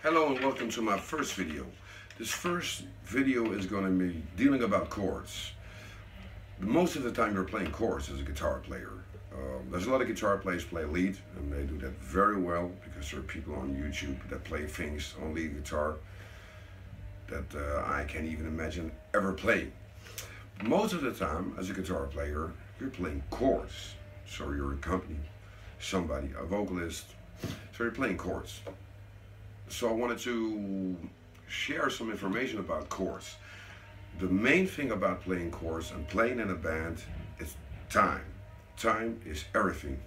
Hello and welcome to my first video. This first video is going to be dealing about chords. Most of the time you're playing chords as a guitar player. There's a lot of guitar players play lead, and they do that very well because there are people on YouTube that play things on lead guitar that I can't even imagine ever playing. Most of the time as a guitar player you're playing chords, so you're accompanying somebody, a vocalist, so you're playing chords. So I wanted to share some information about chords. The main thing about playing chords and playing in a band is time. Time is everything.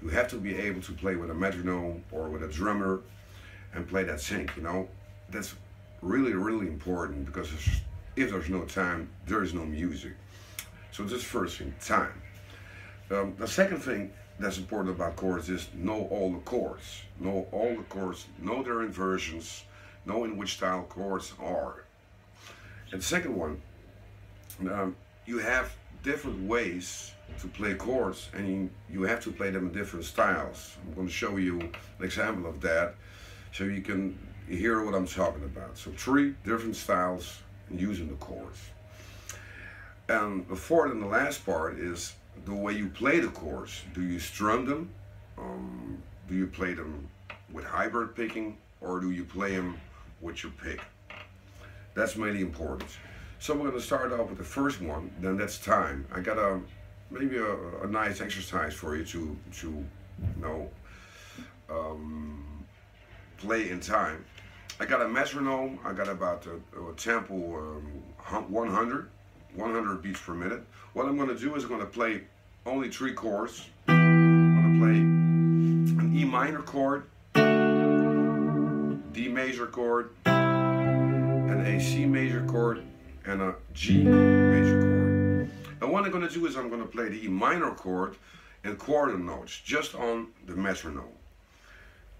You have to be able to play with a metronome or with a drummer and play that sync, you know. That's really, really important because if there's no time, there is no music. So this first thing, time. The second thing that's important about chords is know all the chords. Know all the chords, know their inversions, know in which style chords are. And the second one, you have different ways to play chords, and you have to play them in different styles. I'm going to show you an example of that so you can hear what I'm talking about. So 3 different styles using the chords. And the fourth and the last part is the way you play the chords. Do you strum them? Do you play them with hybrid picking, or do you play them with your pick? That's really important. So we're going to start off with the first one, then that's time. I got maybe a nice exercise for you to you know, play in time. I got a metronome. I got about a tempo 100 beats per minute. What I'm going to do is I'm going to play only 3 chords. I'm going to play an E minor chord, D major chord, and a C major chord, and a G major chord. And what I'm going to do is I'm going to play the E minor chord in quarter notes, just on the metronome.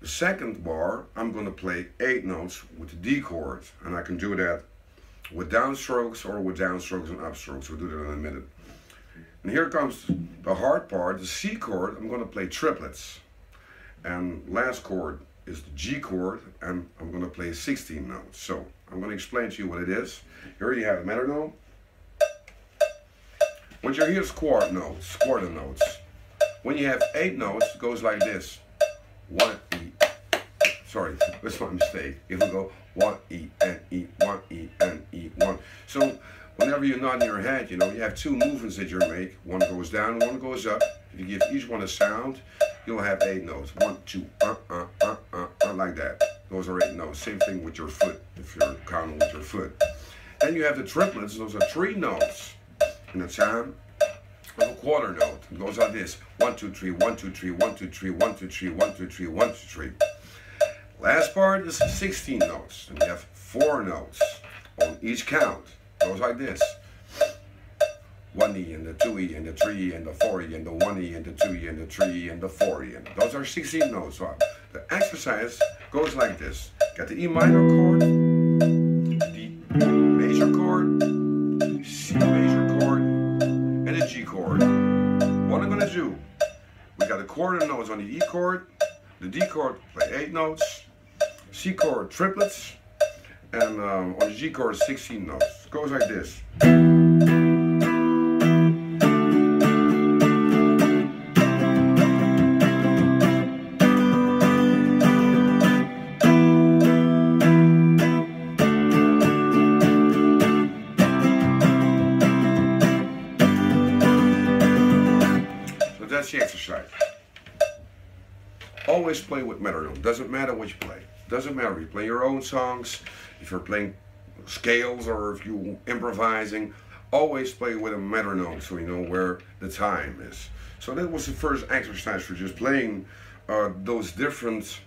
The second bar, I'm going to play 8 notes with the D chord, and I can do that with downstrokes or with downstrokes and upstrokes. We'll do that in a minute. And here comes the hard part, the C chord. I'm going to play triplets. And last chord is the G chord, and I'm going to play 16 notes. So I'm going to explain to you what it is. Here you have a metronome. When you hear quarter notes. When you have 8 notes, it goes like this. 1 E. Sorry, that's my mistake. It will go 1 E and E, 1 E and E, 1. So whenever you're nodding your head, you know, you have 2 movements that you make. One goes down, one goes up. If you give each one a sound, you'll have 8 notes. 1, 2, like that. Those are 8 notes. Same thing with your foot, if you're counting with your foot. Then you have the triplets. Those are 3 notes in the time of a quarter note. It goes like this: 1, 2, 3, 1, 2, 3, 1, 2, 3, 1, 2, 3, 1, 2, 3, 1, 2, 3. Last part is 16 notes, and you have 4 notes on each count. It goes like this: 1 E and the 2 E and the 3 E and the 4 E and the 1 E and the 2 E and the 3 E and the 4 E. And those are 16 notes. So the exercise goes like this: got the E minor chord, D major chord, C major chord, and the G chord. What I'm going to do, we got the quarter notes on the E chord, the D chord play 8 notes, C chord triplets, and on the G chord 16 notes. It goes like this. So that's the exercise. Always play with metronome. Doesn't matter what you play. Doesn't matter if you play your own songs, if you're playing scales, or if you're improvising. Always play with a metronome so you know where the time is. So that was the first exercise for just playing those different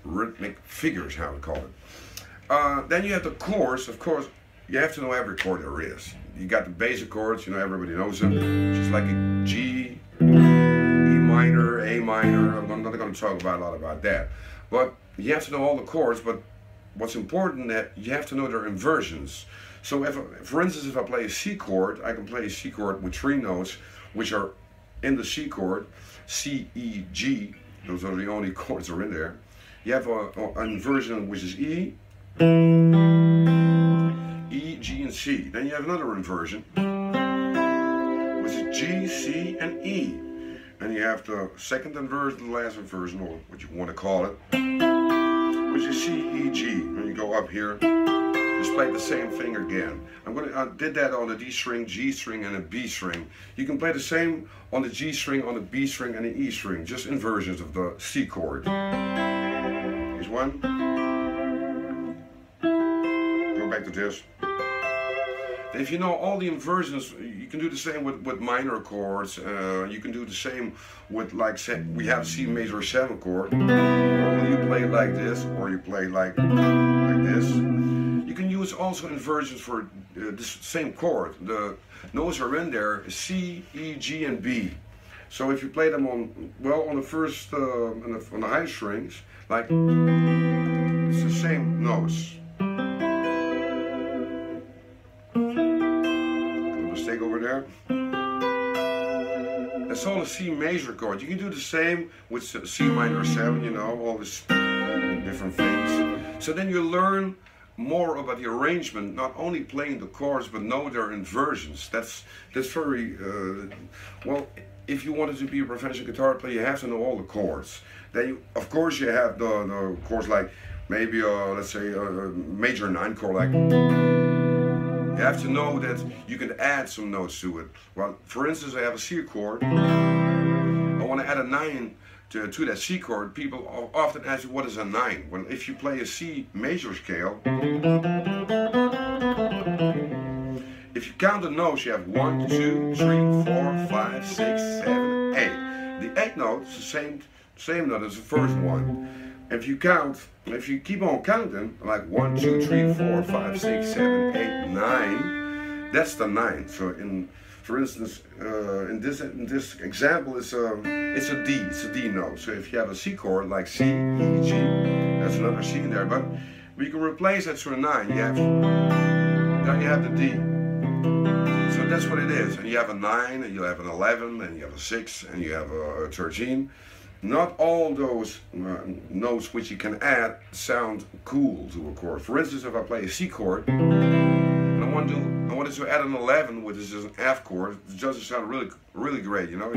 rhythmic figures, how to call it. Then you have the chords. Of course, you have to know every chord there is. You got the basic chords, you know, everybody knows them. Just like a G, E minor, A minor. I'm not going to talk about a lot about that. But you have to know all the chords, but what's important that you have to know their inversions. So if, for instance, if I play a C chord, I can play a C chord with 3 notes, which are in the C chord, C, E, G. Those are the only chords that are in there. You have an inversion which is E, G, and C. Then you have another inversion which is G, C, and E. And you have the second inversion, the last inversion, or what you want to call it, which is C, E, G. And you go up here, just play the same thing again. I did that on the D string, G string, and a B string. You can play the same on the G string, on the B string, and the E string, just inversions of the C chord. Here's one. Go back to this. If you know all the inversions, you can do the same with minor chords. You can do the same with, like, say, we have C major 7 chord. Or you play like this, or you play like this. You can use also inversions for this same chord. The notes are in there: C, E, G, and B. So if you play them on, well, on the first, on the high strings, like it's the same notes. Mistake over there. That's all a C major chord. You can do the same with C minor 7, you know, all these different things. So then you learn more about the arrangement, not only playing the chords, but know their inversions. That's very, well, if you wanted to be a professional guitar player, you have to know all the chords. Then, you, of course, you have the chords like maybe, let's say, a major 9 chord, like. You have to know that you can add some notes to it. Well, for instance, I have a C chord. I want to add a 9 to that C chord. People often ask me, what is a 9? Well, if you play a C major scale, if you count the notes, you have 1, 2, 3, 4, 5, 6, 7, 8. The 8 notes, the same note as the first one. If you count, if you keep on counting, like 1, 2, 3, 4, 5, 6, 7, 8, 9, that's the 9. So for instance, in this example, it's a D note. So if you have a C chord like C, E, G, that's another C in there. But we can replace that to a 9. Then you have the D. So that's what it is. And you have a 9, and you have an 11, and you have a 6, and you have a 13. Not all those notes which you can add sound cool to a chord. For instance, if I play a C chord, and I wanted to add an 11, which is just an F chord, it doesn't sound really great, you know.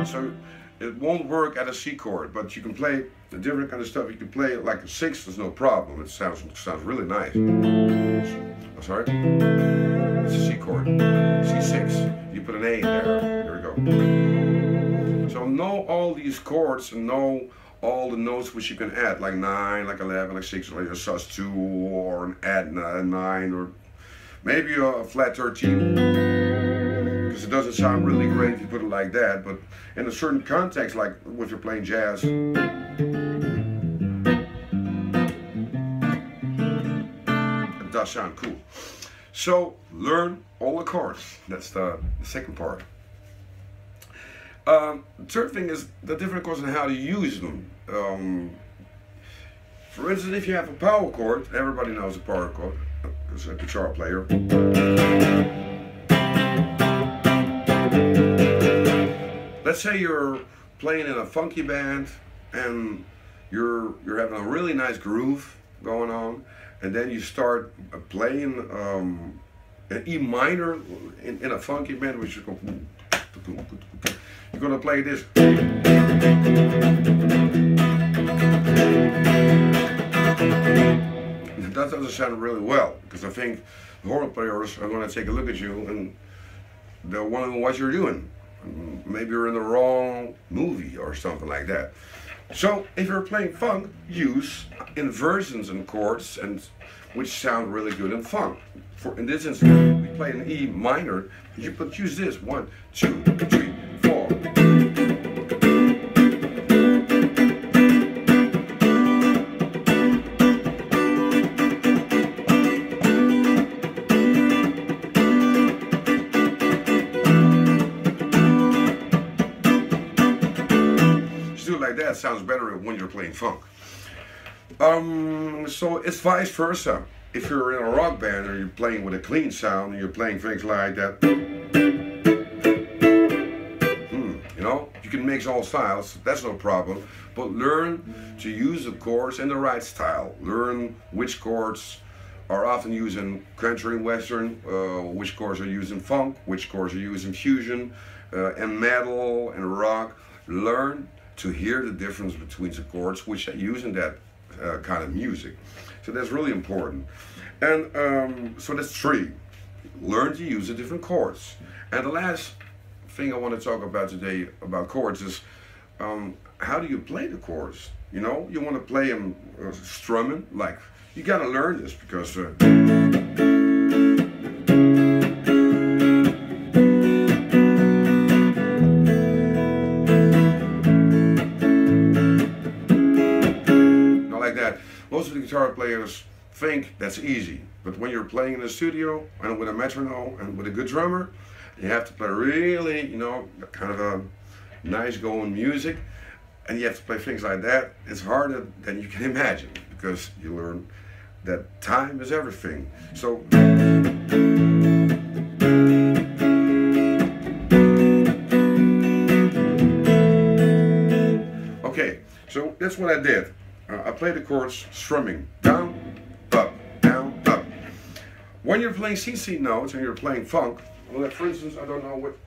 So it won't work at a C chord, but you can play the different kind of stuff. You can play it like a 6, there's no problem. It sounds really nice. Oh, sorry. It's a C chord. C6. You put an A in there. Here we go. So know all these chords and know all the notes which you can add, like 9, like 11, like 6, like a sus2, or an add 9, or maybe a flat 13. Because it doesn't sound really great if you put it like that, but in a certain context, like if you're playing jazz, it does sound cool. So learn all the chords. That's the second part. The third thing is the different chords and how to use them. For instance, if you have a power chord, everybody knows a power chord as a guitar player. Let's say you're playing in a funky band and you're having a really nice groove going on, and then you start playing an E minor in a funky band, which you go. You're going to play this. That doesn't sound really well, because I think the horn players are going to take a look at you and they'll want to know what you're doing. Maybe you're in the wrong movie or something like that. So if you're playing funk, use inversions and chords and which sound really good in funk. In this instance, we play an E minor. You could use this: 1, 2, 3, 4. Just do it like that. It sounds better when you're playing funk. So it's vice versa. If you're in a rock band or you're playing with a clean sound and you're playing things like that, you know, you can mix all styles, that's no problem. But learn to use the chords in the right style. Learn which chords are often used in country and western, which chords are used in funk, which chords are used in fusion, and metal and rock. Learn to hear the difference between the chords which they use in that kind of music. So that's really important. And so that's 3. Learn to use the different chords. And the last thing I want to talk about today about chords is how do you play the chords? You know, you want to play them strumming, like you got to learn this because not like that. Most of the guitar players think that's easy, but when you're playing in the studio and with a metronome and with a good drummer, you have to play really, you know, kind of a nice going music, and you have to play things like that. It's harder than you can imagine because you learn that time is everything. So okay, so that's what I did. I played the chords strumming down, up, down, up. When you're playing CC notes and you're playing funk, well, for instance, I don't know what,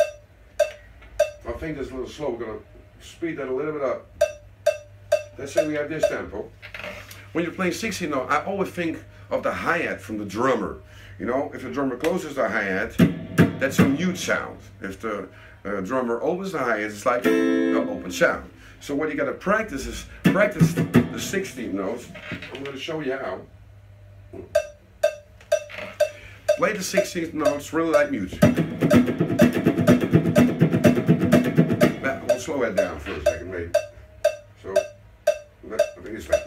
I think that's a little slow. We're going to speed that a little bit up. Let's say we have this tempo. When you're playing 16 note, I always think of the hi-hat from the drummer. You know, if the drummer closes the hi-hat, that's a mute sound. If the drummer opens the hi-hat, it's like an open sound. So what you got to practice is practice the 16 notes. I'm going to show you how. Play the 16th notes really like music. We'll slow that down for a second, maybe. So, I think it's like,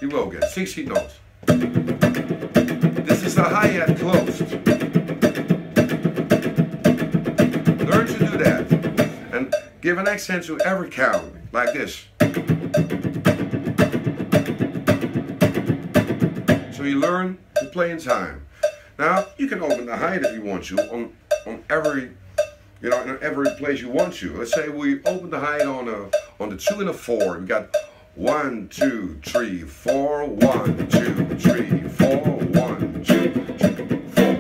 you will get 16 notes. This is the hi-hat closed. Learn to do that. And give an accent to every count, like this. So you learn to play in time. Now, you can open the hi-hat if you want to on every, you know, in every place you want to. Let's say we open the hi-hat on the 2 and a 4. We got 1, 2, 3, 4, 1, 2, 3, 4, 1, 2, 3, 4.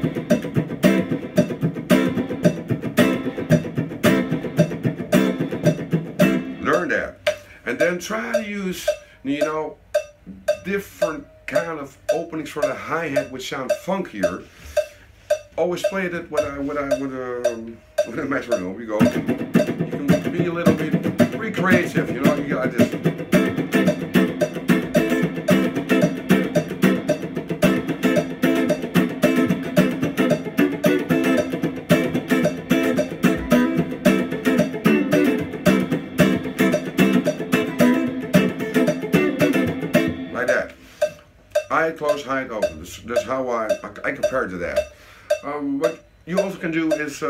Learn that. And then try to use, you know, different kind of openings for the hi-hat which sound funkier. Always play it with a metronome. You go. You can be a little bit pretty creative, you know. You got this. Hi-hat close, hi-hat open. That's how I compare to that. What you also can do is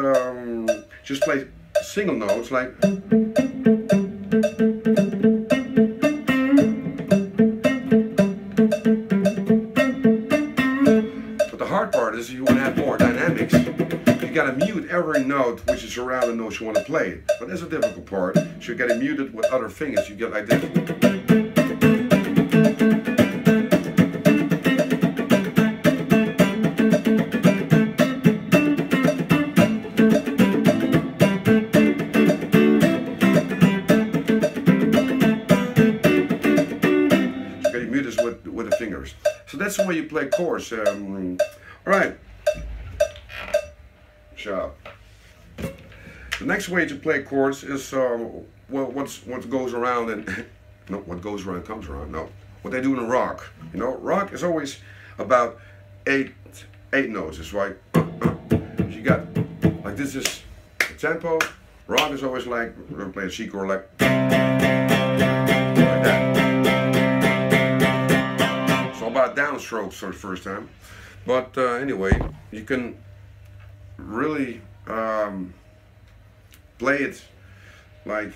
just play single notes like. But the hard part is if you want to have more dynamics, you got to mute every note which is around the notes you want to play. But that's a difficult part. So you got to mute it with other fingers. You get like this. With the fingers. So that's the way you play chords. All right. Shut up. The next way to play chords is well, what goes around and no, what goes around comes around. No, what they do in rock. You know, rock is always about eight notes. It's right. You got like this is the tempo. Rock is always like we're gonna play a C chord like that. About downstrokes for the first time, but anyway, you can really play it like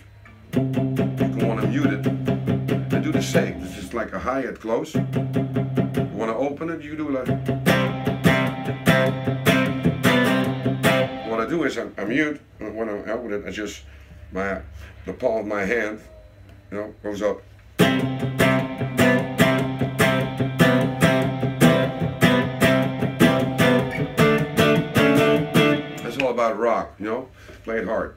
you can want to mute it and do the same. This is like a hi-hat close. You want to open it, you do like. What I do is I mute, and when I open it, I just the palm of my hand, you know, goes up. That's all about rock, you know, play it hard.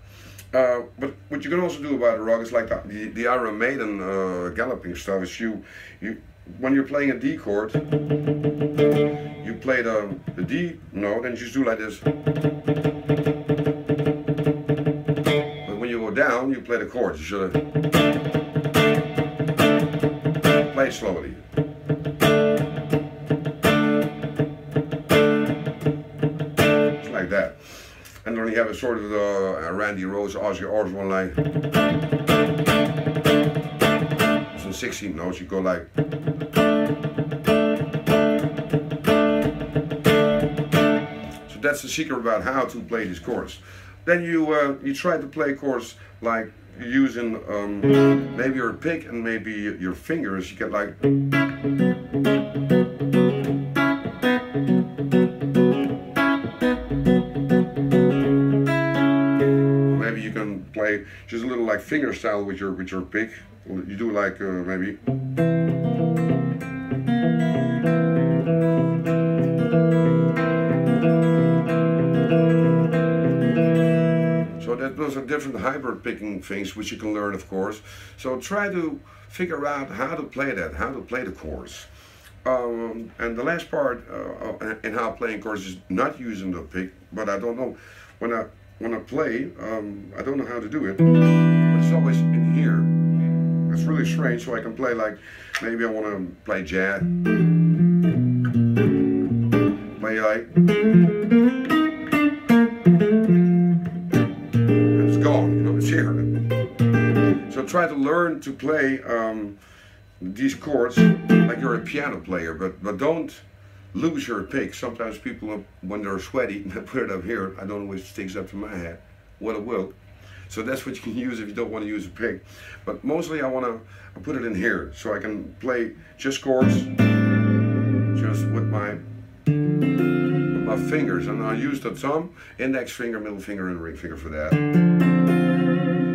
But what you can also do about rock is like the Iron Maiden galloping stuff. Is when you're playing a D chord, you play the D note and you just do like this. But when you go down, you play the chords. You should play slowly. Just like that. And then you have a sort of Randy Rhoads, Ozzy Osbourne like. So 16 notes, you go like. So that's the secret about how to play these chords. Then you try to play chords like using maybe your pick and maybe your fingers. You get like. You can play just a little like finger style with your pick. You do like maybe. So those are different hybrid picking things which you can learn, of course. So try to figure out how to play that, how to play the chords. And the last part in how playing chords is not using the pick, but I don't know when I play, I don't know how to do it, but it's always in here. It's really strange, so I can play like, maybe I want to play jazz, play like, and it's gone, you know, it's here. So try to learn to play these chords like you're a piano player, but don't lose your pick. Sometimes people, when they're sweaty, put it up here. I don't know which sticks up to my head. What it will. So that's what you can use if you don't want to use a pick. But mostly I put it in here so I can play just chords, just with my fingers. And I use the thumb, index finger, middle finger, and ring finger for that.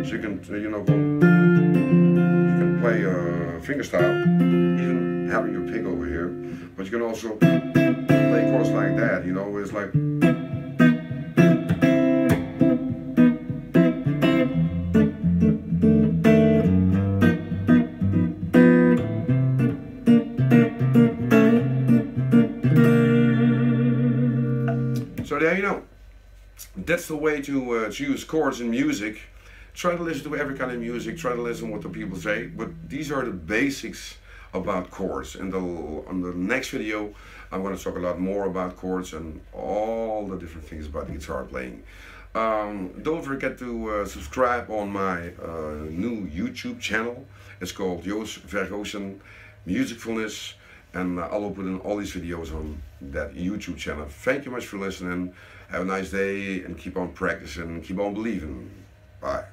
So you can, you know, you can play fingerstyle, even having your pick over here. But you can also play chords like that, you know, it's like. So there you know. That's the way to use chords in music. Try to listen to every kind of music, try to listen to what the people say, but these are the basics about chords. And on the next video I'm going to talk a lot more about chords and all the different things about guitar playing. Don't forget to subscribe on my new YouTube channel. It's called Joost Vergoossen Musicfulness, and I will put in all these videos on that YouTube channel. Thank you much for listening. Have a nice day and keep on practicing, keep on believing. Bye.